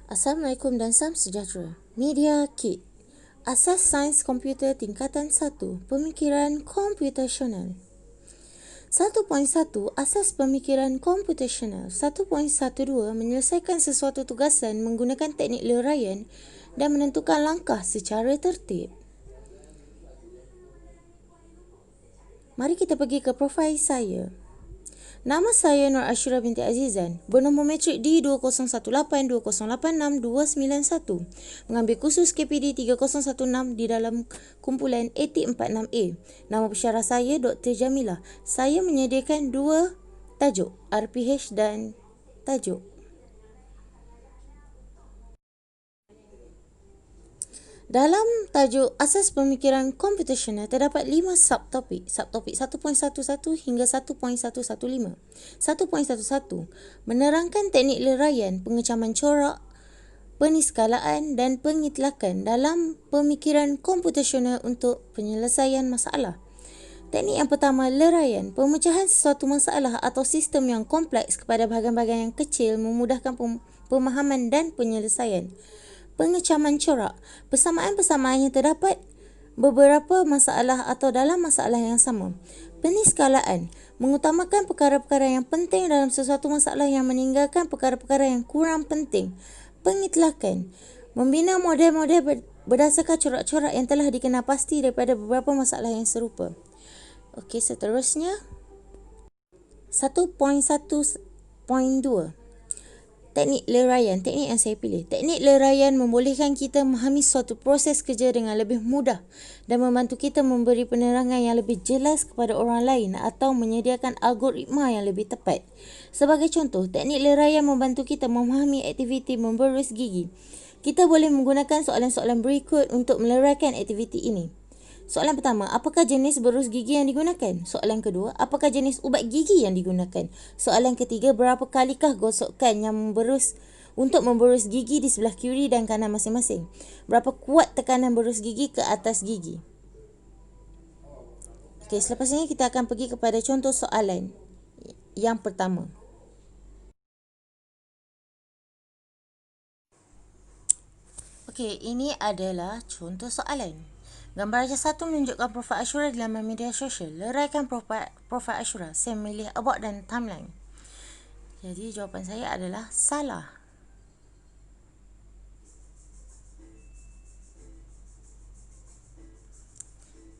Assalamualaikum dan salam sejahtera. Media Kit. Asas Sains Komputer Tingkatan 1, Pemikiran Komputasional. 1.1 Asas Pemikiran Komputasional. 1.12 Menyelesaikan sesuatu tugasan menggunakan teknik leraian dan menentukan langkah secara tertib. Mari kita pergi ke profil saya. Nama saya Nur Ashura binti Azizan, bernombor metrik D20182086-291, mengambil kursus KPD 3016 di dalam kumpulan AT46A. Nama pensyarah saya Dr. Jamilah. Saya menyediakan dua tajuk, RPH dan tajuk. Dalam tajuk Asas Pemikiran Komputasional terdapat 5 subtopik. Subtopik 1.11 hingga 1.115. 1.11 Menerangkan teknik leraian, pengecaman corak, peniskalaan dan pengitlakan dalam pemikiran komputasional untuk penyelesaian masalah. Teknik yang pertama, leraian. Pemecahan sesuatu masalah atau sistem yang kompleks kepada bahagian-bahagian yang kecil memudahkan pemahaman dan penyelesaian. Pengecaman corak. Persamaan-persamaan yang terdapat beberapa masalah atau dalam masalah yang sama. Peniskalaan. Mengutamakan perkara-perkara yang penting dalam sesuatu masalah yang meninggalkan perkara-perkara yang kurang penting. Pengitlakan. Membina model-model berdasarkan corak-corak yang telah dikenal pasti daripada beberapa masalah yang serupa. Okey, seterusnya 1.1.2 Teknik leraian. Teknik yang saya pilih. Teknik leraian membolehkan kita memahami suatu proses kerja dengan lebih mudah dan membantu kita memberi penerangan yang lebih jelas kepada orang lain atau menyediakan algoritma yang lebih tepat. Sebagai contoh, teknik leraian membantu kita memahami aktiviti memberus gigi. Kita boleh menggunakan soalan-soalan berikut untuk meleraikan aktiviti ini. Soalan pertama, apakah jenis berus gigi yang digunakan? Soalan kedua, apakah jenis ubat gigi yang digunakan? Soalan ketiga, berapa kalikah gosokan yang untuk memberus gigi di sebelah kiri dan kanan masing-masing? Berapa kuat tekanan berus gigi ke atas gigi? Okey, selepas ini kita akan pergi kepada contoh soalan yang pertama. Okey, ini adalah contoh soalan. Gambar raja 1 menunjukkan profil Ashura di laman media sosial. Leraikan profil Ashura. Saya memilih about dan timeline. Jadi jawapan saya adalah salah.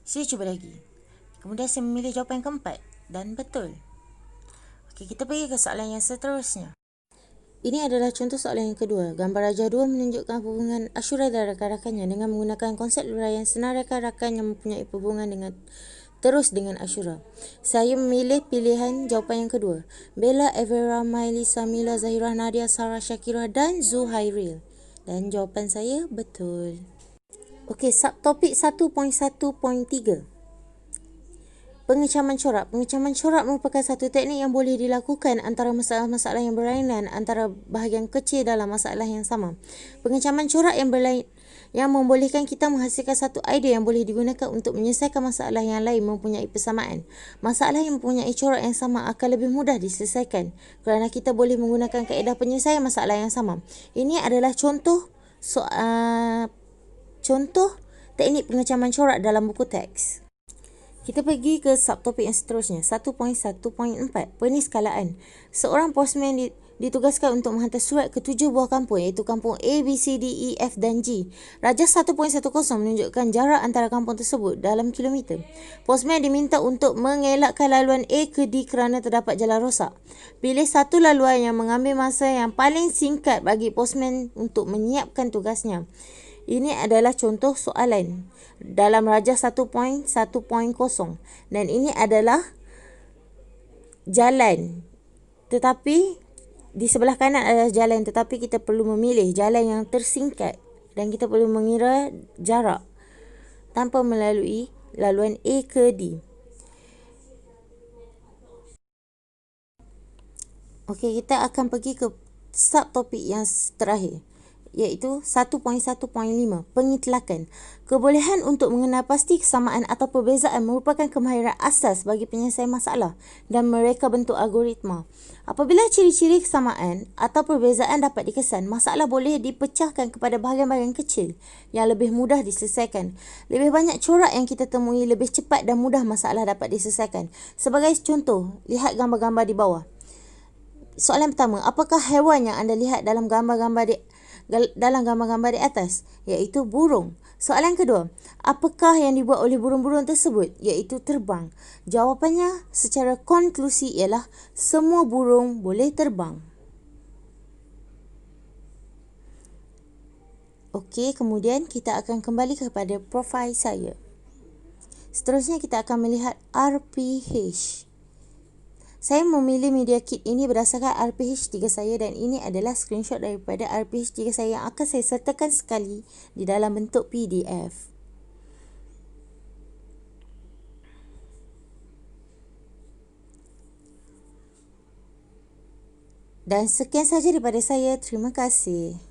Saya cuba lagi. Kemudian saya memilih jawapan yang keempat dan betul. Okey, kita pergi ke soalan yang seterusnya. Ini adalah contoh soalan yang kedua. Gambar raja 2 menunjukkan hubungan Ashura dan rakan-rakannya dengan menggunakan konsep leraian senar rakan-rakan yang mempunyai hubungan dengan Ashura. Saya memilih pilihan jawapan yang kedua. Bella, Evera, Miley, Samila, Zahirah, Nadia, Sarah, Syakirah dan Zuhairil. Dan jawapan saya betul. Okey, subtopik 1.1.3. Pengecaman corak. Pengecaman corak merupakan satu teknik yang boleh dilakukan antara masalah-masalah yang berlainan antara bahagian kecil dalam masalah yang sama. Pengecaman corak yang membolehkan kita menghasilkan satu idea yang boleh digunakan untuk menyelesaikan masalah yang lain mempunyai persamaan. Masalah yang mempunyai corak yang sama akan lebih mudah diselesaikan kerana kita boleh menggunakan kaedah penyelesaian masalah yang sama. Ini adalah contoh teknik pengecaman corak dalam buku teks. Kita pergi ke subtopik yang seterusnya. 1.1.4 Peniskalaan. Seorang postman ditugaskan untuk menghantar surat ke 7 buah kampung iaitu kampung A, B, C, D, E, F dan G. Raja 1.10 menunjukkan jarak antara kampung tersebut dalam kilometer. Postman diminta untuk mengelakkan laluan A ke D kerana terdapat jalan rosak. Pilih satu laluan yang mengambil masa yang paling singkat bagi postman untuk menyiapkan tugasnya. Ini adalah contoh soalan dalam Raja 1.1.0 dan ini adalah jalan, tetapi di sebelah kanan adalah jalan, tetapi kita perlu memilih jalan yang tersingkat dan kita perlu mengira jarak tanpa melalui laluan A ke D. Okey, kita akan pergi ke subtopik yang terakhir iaitu 1.1.5 pengitlakan. Kebolehan untuk mengenal pasti kesamaan atau perbezaan merupakan kemahiran asas bagi penyelesaian masalah dan mereka bentuk algoritma. Apabila ciri-ciri kesamaan atau perbezaan dapat dikesan, masalah boleh dipecahkan kepada bahagian-bahagian kecil yang lebih mudah diselesaikan. Lebih banyak corak yang kita temui, lebih cepat dan mudah masalah dapat diselesaikan. Sebagai contoh, lihat gambar-gambar di bawah. Soalan pertama, apakah haiwan yang anda lihat dalam gambar-gambar di atas? Iaitu burung. Soalan kedua, apakah yang dibuat oleh burung-burung tersebut? Iaitu terbang. Jawapannya secara konklusi ialah semua burung boleh terbang. Okey, kemudian kita akan kembali kepada profil saya. Seterusnya kita akan melihat RPH. Saya memilih media kit ini berdasarkan RPH 3 saya dan ini adalah screenshot daripada RPH 3 saya yang akan saya sertakan sekali di dalam bentuk PDF. Dan sekian sahaja daripada saya. Terima kasih.